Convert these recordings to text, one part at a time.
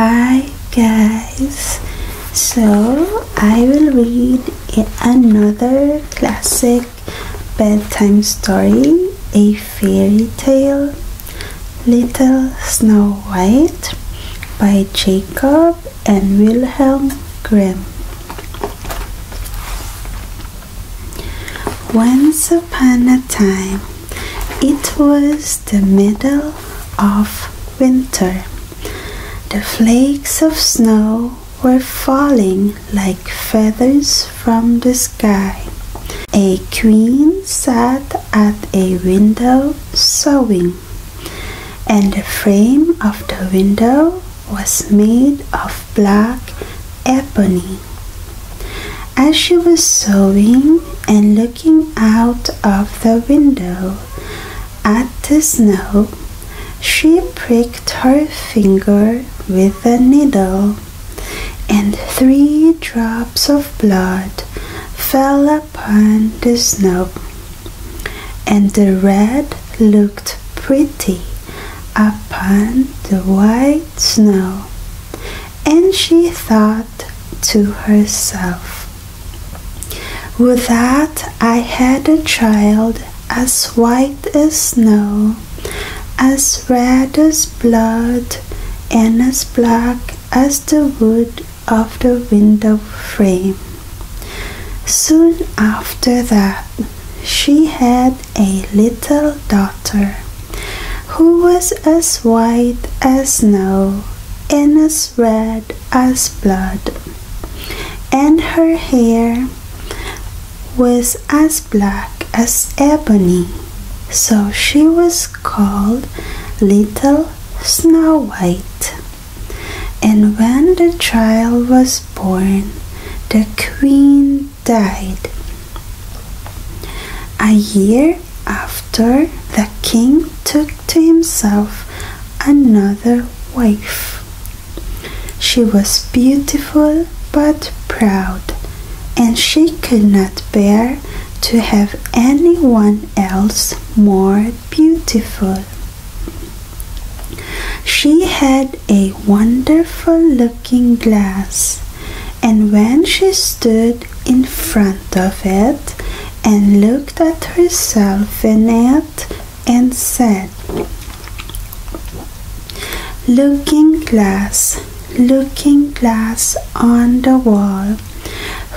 Hi guys, so I will read another classic bedtime story, a fairy tale, Little Snow White by Jacob and Wilhelm Grimm. Once upon a time, it was the middle of winter. The flakes of snow were falling like feathers from the sky. A queen sat at a window sewing, and the frame of the window was made of black ebony. As she was sewing and looking out of the window at the snow, she pricked her finger with a needle, and 3 drops of blood fell upon the snow, and the red looked pretty upon the white snow. And she thought to herself, "Would that I had a child as white as snow, as red as blood, and as black as the wood of the window frame." Soon after that, she had a little daughter who was as white as snow and as red as blood, and her hair was as black as ebony. So she was called Little Snow White. And when the child was born, the queen died. A year after, the king took to himself another wife. She was beautiful but proud, and she could not bear to have anyone else more beautiful. She had a wonderful looking glass, and when she stood in front of it and looked at herself in it and said, looking glass on the wall,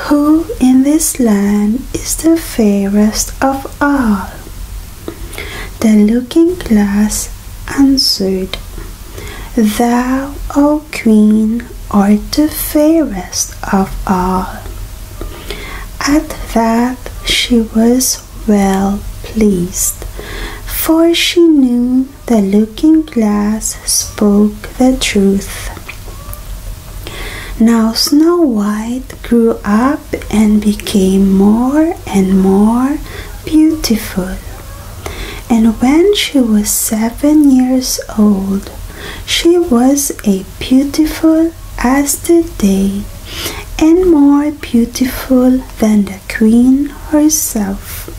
who in this land is the fairest of all?" The looking glass answered, "Thou, O Queen, art the fairest of all." At that she was well pleased, for she knew the looking glass spoke the truth. Now Snow White grew up and became more and more beautiful. And when she was 7 years old, she was as beautiful as the day, and more beautiful than the queen herself.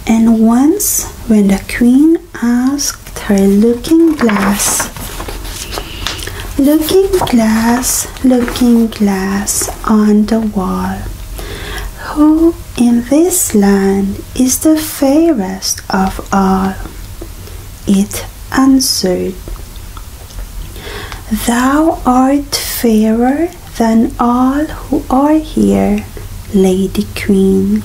And once, when the queen asked her looking glass, "Looking glass on the wall, who in this land is the fairest of all?" it answered, "Thou art fairer than all who are here, Lady Queen,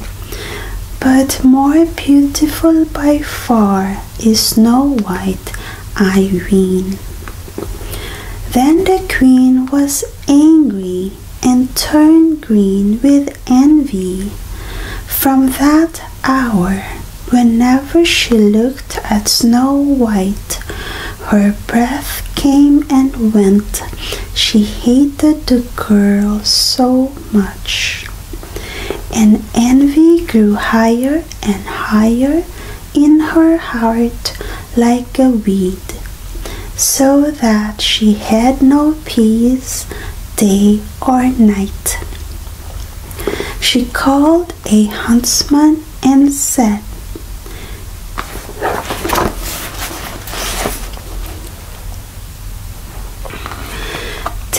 but more beautiful by far is Snow White, I ween." Then the queen was angry and turned green with envy. From that hour, whenever she looked at Snow White, her breath came and went. She hated the girl so much. And envy grew higher and higher in her heart like a weed, so that she had no peace day or night. She called a huntsman and said,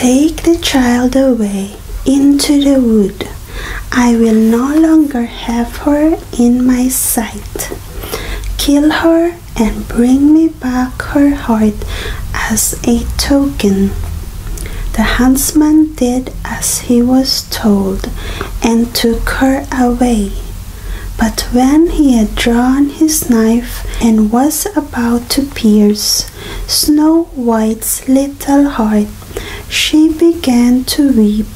Take the child away into the wood. I will no longer have her in my sight. Kill her and bring me back her heart as a token." The huntsman did as he was told and took her away. But when he had drawn his knife and was about to pierce Snow White's little heart, she began to weep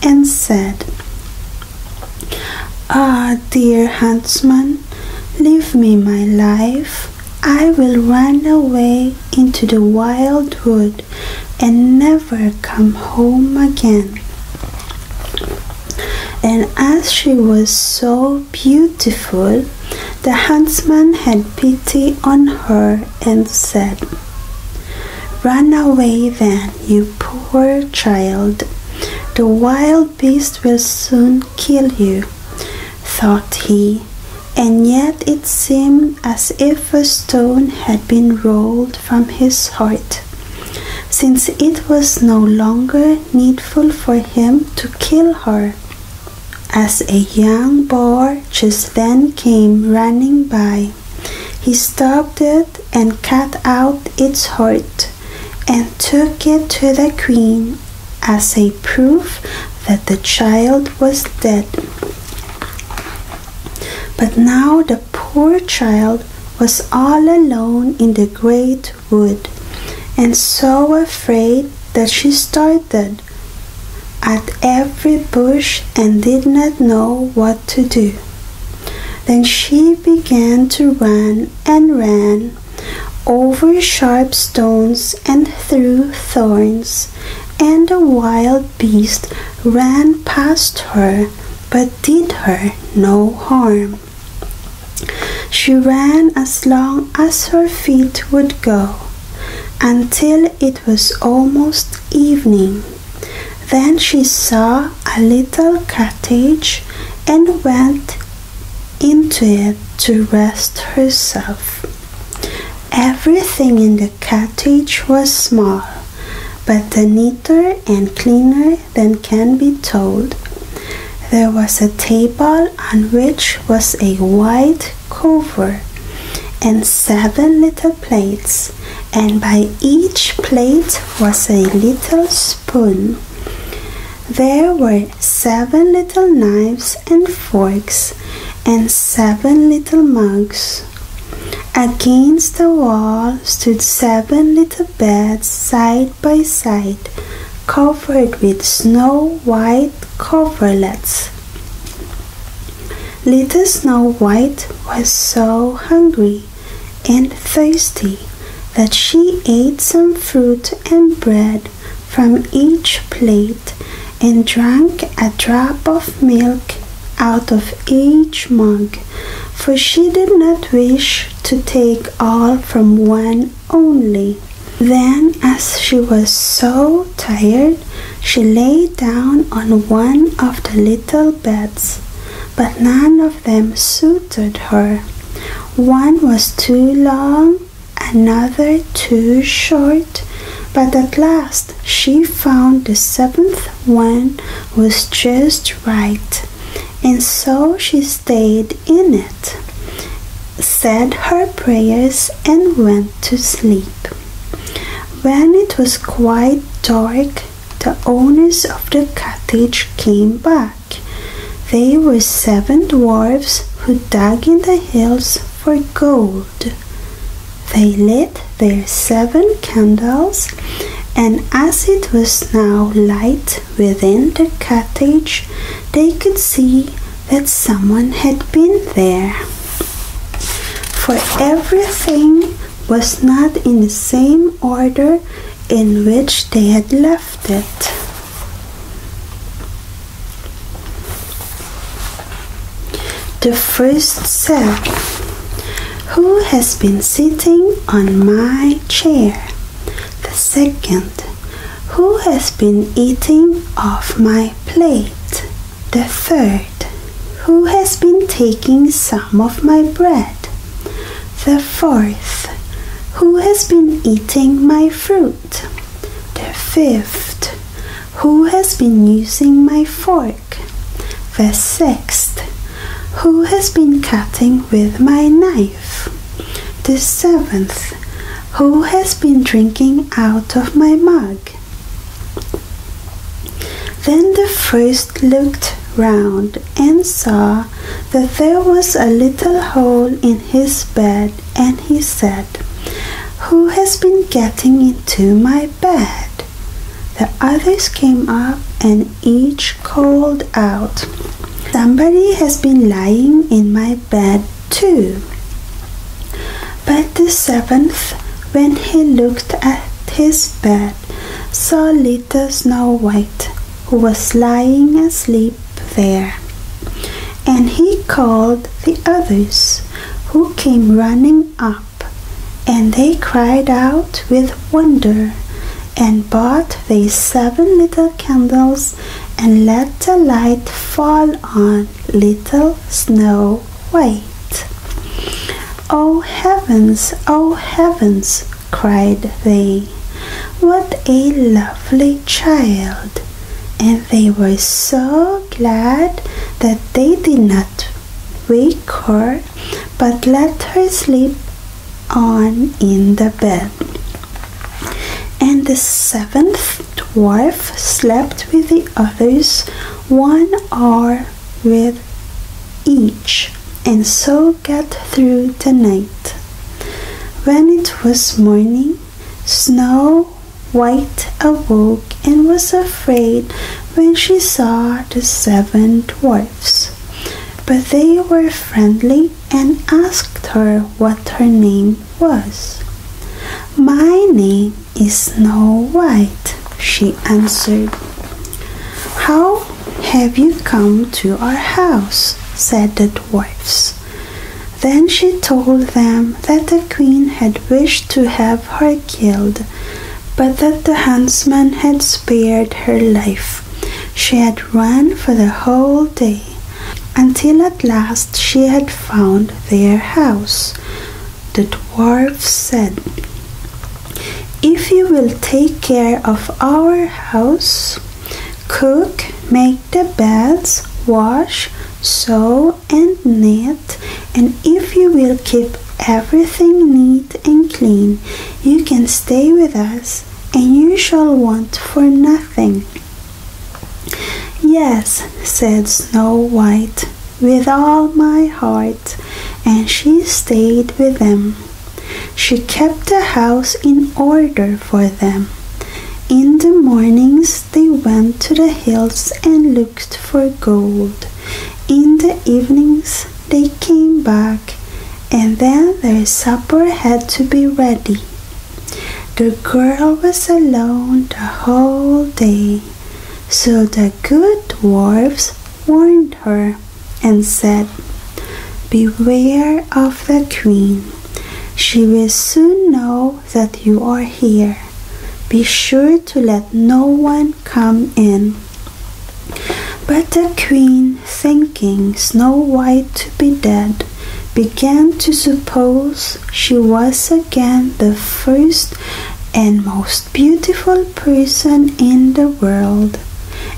and said, "Ah, dear huntsman, leave me my life. I will run away into the wild wood and never come home again." And as she was so beautiful, the huntsman had pity on her and said, "Run away then, you poor child. The wild beast will soon kill you," thought he, and yet it seemed as if a stone had been rolled from his heart, since it was no longer needful for him to kill her. As a young boar just then came running by, he stopped it and cut out its heart and took it to the queen as a proof that the child was dead. But now the poor child was all alone in the great wood, and so afraid that she started at every bush and did not know what to do. Then she began to run and ran over sharp stones and through thorns, and the wild beast ran past her but did her no harm. She ran as long as her feet would go, until it was almost evening. Then she saw a little cottage and went into it to rest herself. Everything in the cottage was small, but neater and cleaner than can be told. There was a table on which was a white cover and 7 little plates, and by each plate was a little spoon. There were 7 little knives and forks and 7 little mugs. Against the wall stood 7 little beds side by side, covered with snow white coverlets. Little Snow White was so hungry and thirsty that she ate some fruit and bread from each plate and drank a drop of milk out of each mug, for she did not wish to take all from one only. Then, as she was so tired, she lay down on one of the little beds, but none of them suited her. One was too long, another too short, but at last she found the 7th one was just right, and so she stayed in it, said her prayers, and went to sleep. When it was quite dark, the owners of the cottage came back. They were 7 dwarfs who dug in the hills for gold. They lit their 7 candles, and as it was now light within the cottage, they could see that someone had been there. For everything was not in the same order in which they had left it. The first said, "Who has been sitting on my chair?" The second, "Who has been eating off my plate?" The third, "Who has been taking some of my bread?" The fourth, "Who has been eating my fruit?" The fifth, Who has been using my fork? The sixth. Who has been cutting with my knife? The seventh. Who has been drinking out of my mug? Then the first looked round and saw that there was a little hole in his bed, and he said, Who has been getting into my bed? The others came up and each called out, Somebody has been lying in my bed too. But the seventh, when he looked at his bed, saw little Snow White, who was lying asleep there. And he called the others, who came running up, and they cried out with wonder, and bought they 7 little candles, and let the light fall on little Snow White. Oh heavens, cried they, what a lovely child! And they were so glad that they did not wake her, but let her sleep on in the bed. And the 7th dwarf slept with the others 1 hour with each, and so got through the night. When it was morning, Snow White awoke and was afraid when she saw the 7 dwarfs. But they were friendly and asked her what her name was. My name is Snow White, she answered. How have you come to our house? Said the dwarfs. Then she told them that the queen had wished to have her killed, but that the huntsman had spared her life. She had run for the whole day, until at last she had found their house. The dwarfs said, If you will take care of our house, cook, make the beds, wash, sew and knit, and if you will keep everything neat and clean, you can stay with us, and you shall want for nothing. Yes, said Snow White, with all my heart, and she stayed with them. She kept the house in order for them. In the mornings they went to the hills and looked for gold. In the evenings they came back, and then their supper had to be ready. The girl was alone the whole day, so the good dwarfs warned her and said, Beware of the queen. She will soon know that you are here. Be sure to let no one come in. But the queen, thinking Snow White to be dead, began to suppose she was again the first and most beautiful person in the world.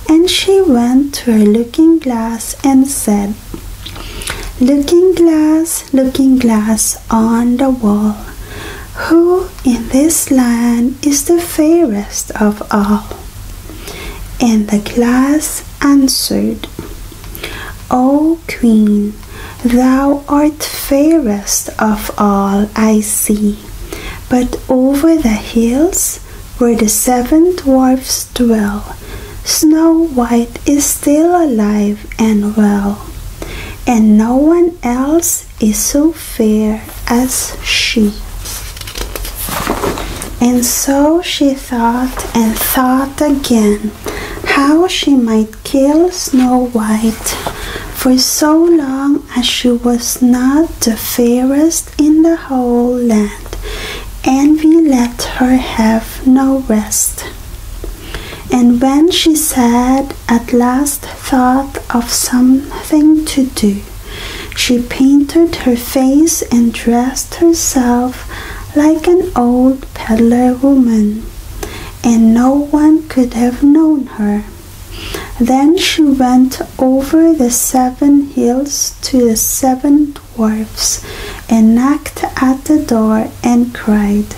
And she went to her looking glass and said, Looking glass on the wall, who in this land is the fairest of all? And the glass answered, O queen, thou art fairest of all I see, but over the hills where the 7 dwarfs dwell, Snow White is still alive and well, and no one else is so fair as she. And so she thought and thought again how she might kill Snow White, for so long as she was not the fairest in the whole land, envy let her have no rest. And when she had at last thought of something to do, she painted her face and dressed herself like an old peddler woman, and no one could have known her. Then she went over the 7 hills to the 7 dwarfs and knocked at the door and cried,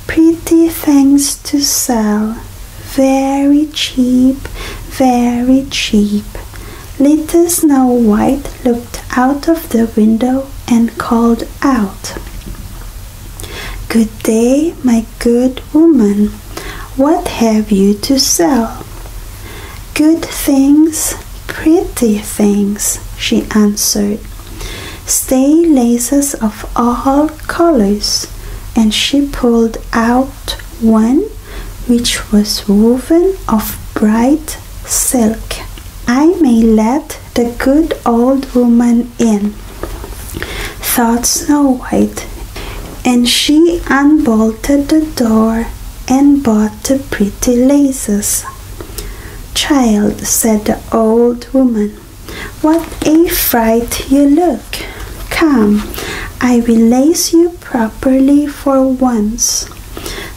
"Pretty things to sell, very cheap, very cheap." Little Snow White looked out of the window and called out, "Good day, my good woman. What have you to sell?" "Good things, pretty things," she answered. "Stay laces of all colors," and she pulled out one which was woven of bright silk. "I may let the good old woman in," thought Snow White, and she unbolted the door and bought the pretty laces. "Child," said the old woman, "what a fright you look! Come, I will lace you properly for once."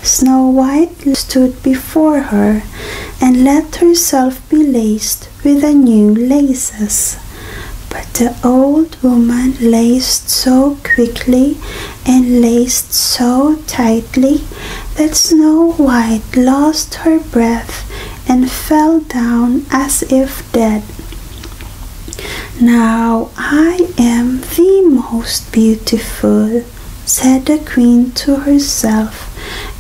Snow White stood before her and let herself be laced with the new laces. But the old woman laced so quickly and laced so tightly that Snow White lost her breath and fell down as if dead. "Now I am the most beautiful," said the queen to herself,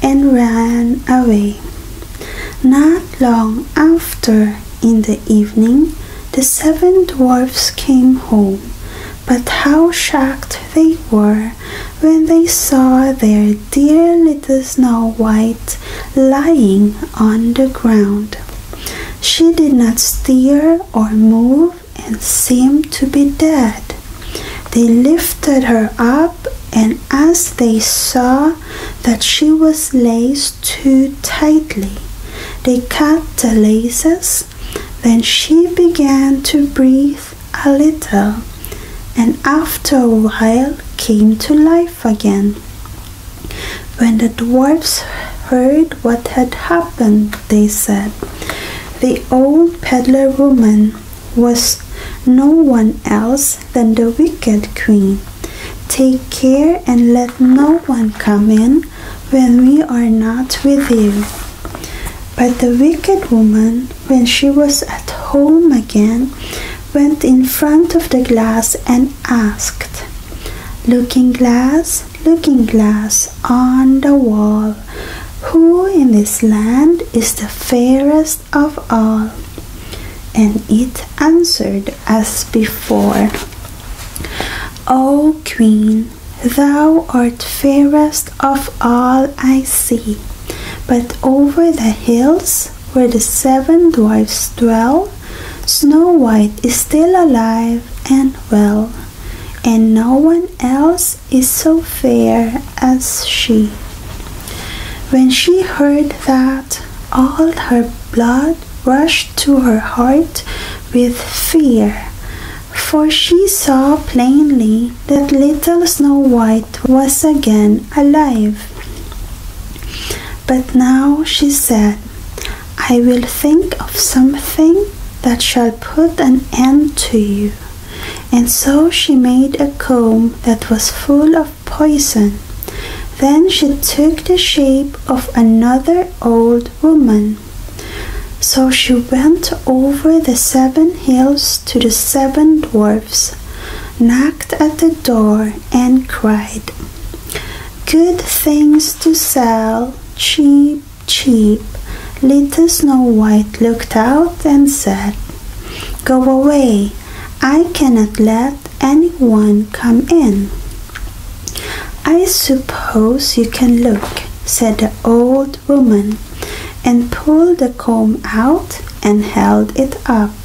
and ran away. Not long after, in the evening, the 7 dwarfs came home, but how shocked they were when they saw their dear little Snow White lying on the ground. She did not stir or move and seemed to be dead. They lifted her up, and as they saw that she was laced too tightly, they cut the laces. Then she began to breathe a little, and after a while came to life again. When the dwarfs heard what had happened, they said, "The old peddler woman was no one else than the wicked queen. Take care and let no one come in when we are not with you." But the wicked woman, when she was at home again, went in front of the glass and asked, looking glass on the wall, "Who in this land is the fairest of all?" And it answered as before, "O Queen, thou art fairest of all I see. But over the hills where the 7 dwarfs dwell, Snow White is still alive and well, and no one else is so fair as she." When she heard that, all her blood rushed to her heart with fear, for she saw plainly that little Snow White was again alive. But now she said, "I will think of something that shall put an end to you." And so she made a comb that was full of poison. Then she took the shape of another old woman. So she went over the 7 hills to the 7 dwarfs, knocked at the door and cried, "Good things to sell, cheap, cheap." Little Snow White looked out and said, "Go away, I cannot let anyone come in." "I suppose you can look," said the old woman, and pulled the comb out and held it up.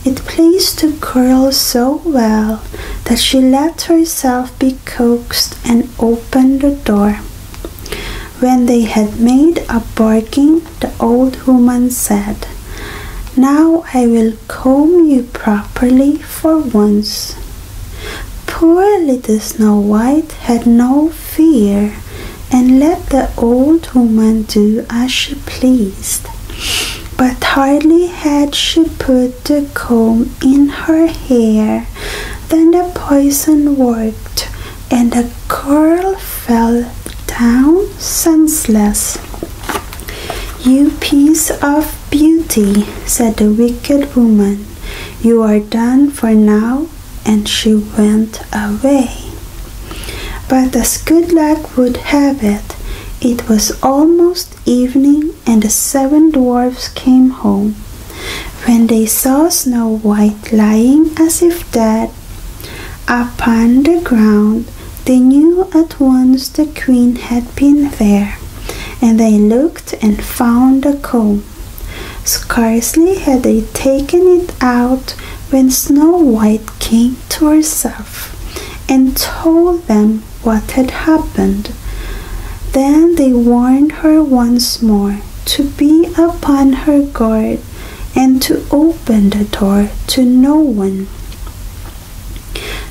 It pleased the girl so well that she let herself be coaxed and opened the door. When they had made a bargain, the old woman said, "Now I will comb you properly for once." Poor little Snow White had no fear, and let the old woman do as she pleased. But hardly had she put the comb in her hair than the poison worked, and the girl fell down senseless. "You piece of beauty," said the wicked woman, "you are done for now," and she went away. But as good luck would have it was almost evening, and the 7 dwarfs came home. When they saw Snow White lying as if dead upon the ground, they knew at once the queen had been there, and they looked and found the comb. Scarcely had they taken it out when Snow White came to herself and told them what had happened. Then they warned her once more to be upon her guard and to open the door to no one.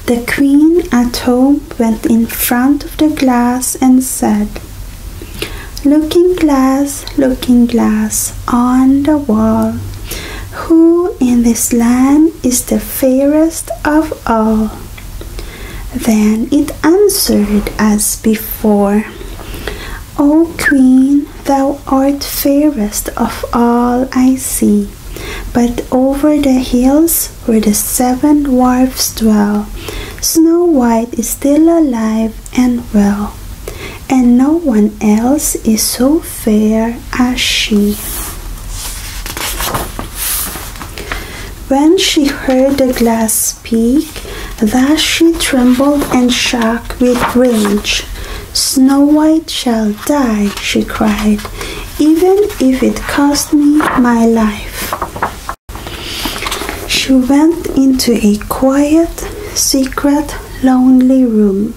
The queen at home went in front of the glass and said, looking glass on the wall, who in this land is the fairest of all?" Then it answered as before, "O Queen, thou art fairest of all I see, but over the hills where the 7 dwarfs dwell, Snow White is still alive and well, and no one else is so fair as she." When she heard the glass speak, thus she trembled and shook with rage. "Snow White shall die," she cried, "even if it cost me my life." She went into a quiet, secret, lonely room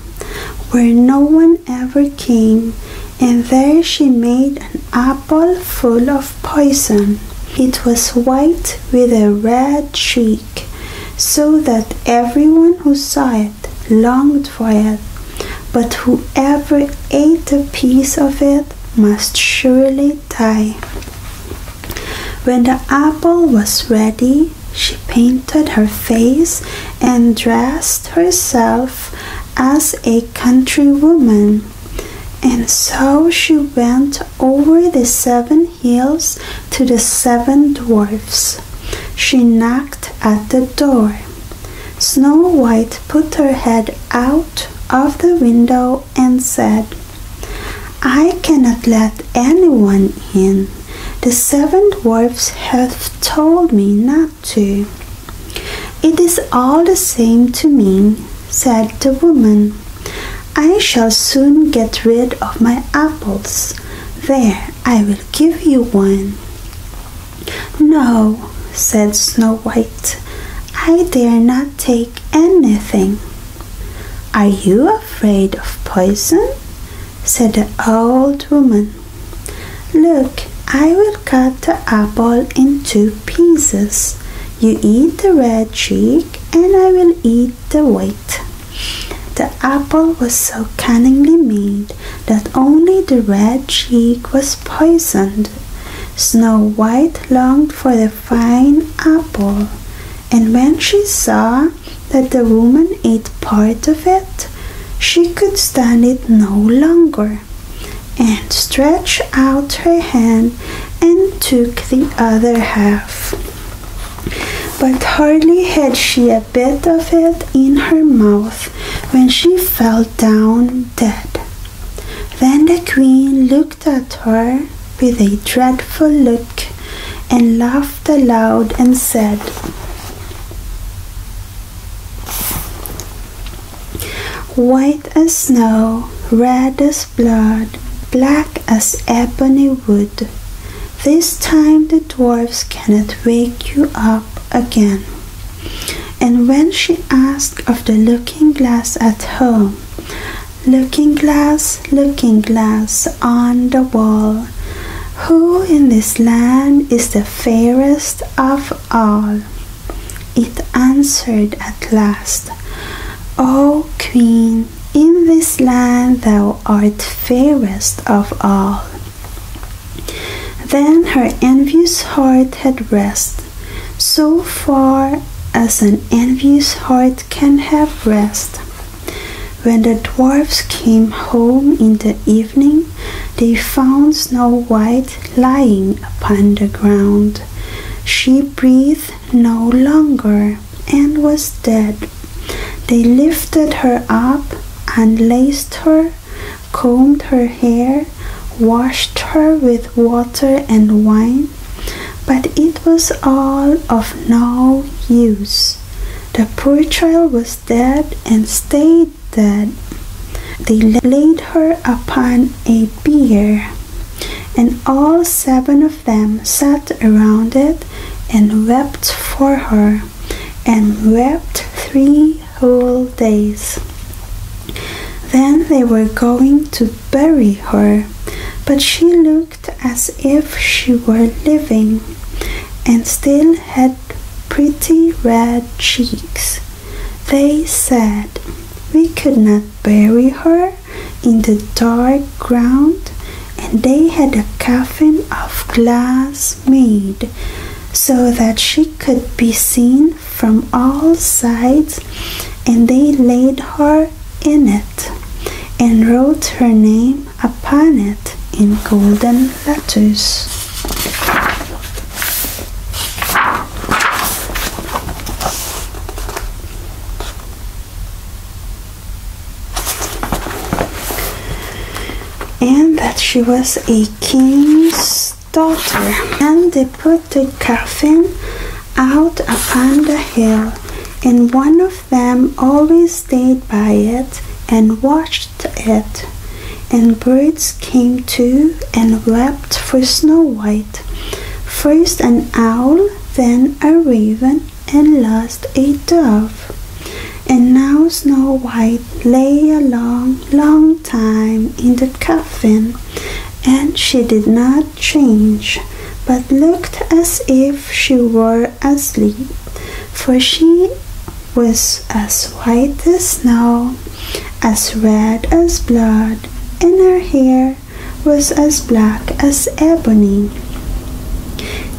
where no one ever came, and there she made an apple full of poison. It was white with a red cheek, so that everyone who saw it longed for it, but whoever ate a piece of it must surely die. When the apple was ready, she painted her face and dressed herself as a country woman, and so she went over the 7 hills to the 7 dwarfs. She knocked at the door. Snow White put her head out of the window and said, "I cannot let anyone in. The 7 dwarfs have told me not to." "It is all the same to me," said the woman. "I shall soon get rid of my apples. There, I will give you one." "No," said Snow White, "I dare not take anything." "Are you afraid of poison?" said the old woman. "Look, I will cut the apple in 2 pieces. You eat the red cheek, and I will eat the white." The apple was so cunningly made that only the red cheek was poisoned. Snow White longed for the fine apple, and when she saw that the woman ate part of it, she could stand it no longer, and stretched out her hand and took the other half. But hardly had she a bit of it in her mouth when she fell down dead. Then the queen looked at her with a dreadful look and laughed aloud and said, "White as snow, red as blood, black as ebony wood, this time the dwarfs cannot wake you up again." And when she asked of the looking glass at home, looking glass on the wall, who in this land is the fairest of all?" it answered at last, "O Queen, In this land thou art fairest of all. Then her envious heart had rest, so far as an envious heart can have rest. When the dwarfs came home in the evening, they found Snow White lying upon the ground. She breathed no longer and was dead. They lifted her up, unlaced her, combed her hair, washed her with water and wine, but it was all of no use. The poor child was dead and stayed dead. They laid her upon a bier, and all 7 of them sat around it and wept for her, and wept 3 whole days. Then they were going to bury her, but she looked as if she were living, and still had pretty red cheeks. They said, "We could not bury her in the dark ground," and they had a coffin of glass made, so that she could be seen from all sides, and they laid her in it, and wrote her name upon it in golden letters. And that she was a king's daughter. And they put the coffin out upon the hill, and one of them always stayed by it and watched it. And birds came too and wept for Snow White. First an owl, then a raven, and last a dove. And now Snow White lay a long, long time in the coffin, and she did not change, but looked as if she were asleep, for she was as white as snow, as red as blood, and her hair was as black as ebony.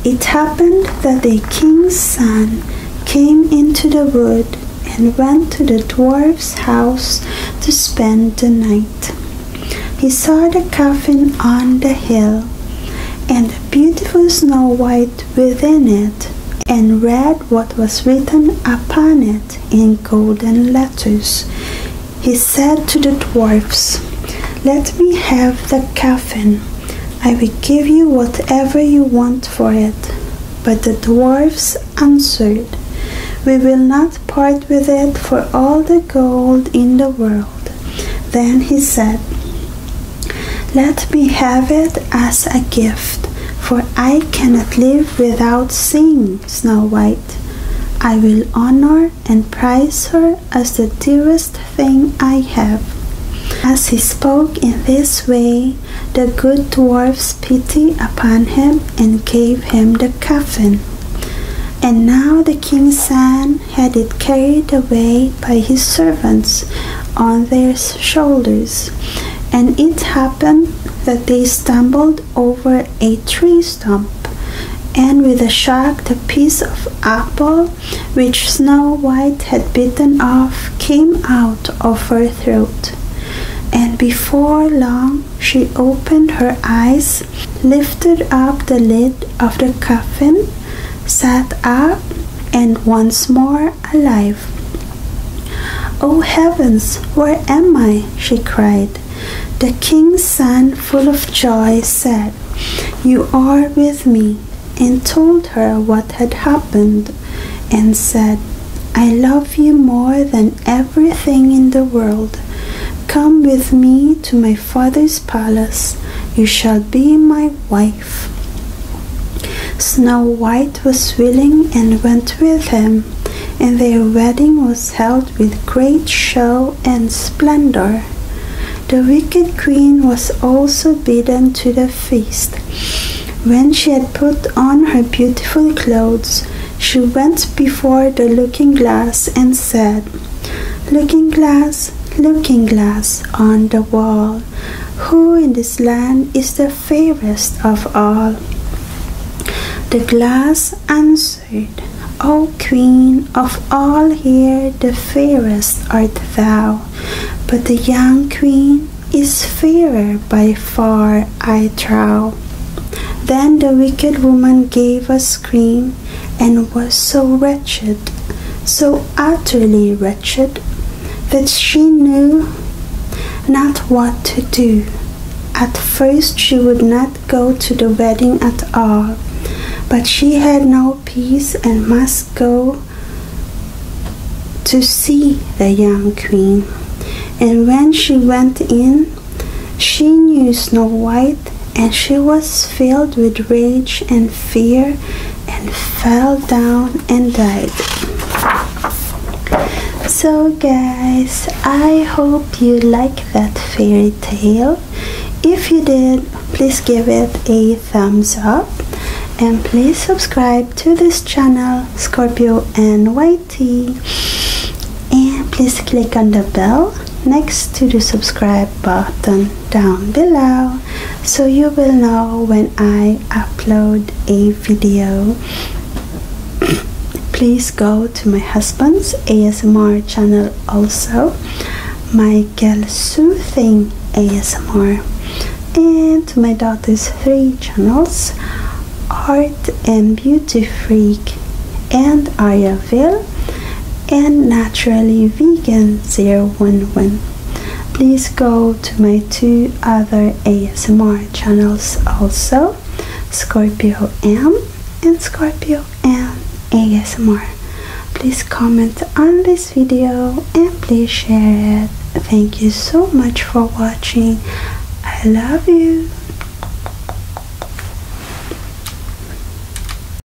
It happened that a king's son came into the wood and went to the dwarf's house to spend the night. He saw the coffin on the hill, and the beautiful Snow White within it, and read what was written upon it in golden letters. He said to the dwarfs, "Let me have the coffin. I will give you whatever you want for it." But the dwarfs answered, "We will not part with it for all the gold in the world." Then he said, "Let me have it as a gift, for I cannot live without seeing Snow White. I will honor and prize her as the dearest thing I have." As he spoke in this way, the good dwarfs pity upon him and gave him the coffin. And now the king's son had it carried away by his servants on their shoulders. And it happened that they stumbled over a tree stump, and with a shock the piece of apple which Snow White had bitten off came out of her throat. And before long she opened her eyes, lifted up the lid of the coffin, sat up, and once more alive. "Oh heavens, where am I?" she cried. The king's son, full of joy, said, "You are with me," and told her what had happened, and said, "I love you more than everything in the world. Come with me to my father's palace. You shall be my wife." Snow White was willing and went with him, and their wedding was held with great show and splendor. The wicked queen was also bidden to the feast. When she had put on her beautiful clothes, she went before the looking glass and said, "Looking glass, looking glass on the wall, who in this land is the fairest of all? The glass answered, O Queen of all here, the fairest art thou, but the young queen is fairer by far, I trow. Then the wicked woman gave a scream, and was so wretched, so utterly wretched, that she knew not what to do. At first she would not go to the wedding at all, but she had no peace and must go to see the young queen. And when she went in, she knew Snow White, and she was filled with rage and fear, and fell down and died. So guys, I hope you like that fairy tale. If you did, please give it a thumbs up, and please subscribe to this channel, ScorpioAnnYT, and please click on the bell next to the subscribe button down below, so you will know when I upload a video. Please go to my husband's ASMR channel also, Michael Soothing ASMR, and to my daughter's 3 channels, Art and Beauty Freak and Ariaville and Naturally Vegan 011. Please go to my 2 other ASMR channels also, Scorpio M and Scorpio N ASMR. Please comment on this video and please share it. Thank you so much for watching. I love you.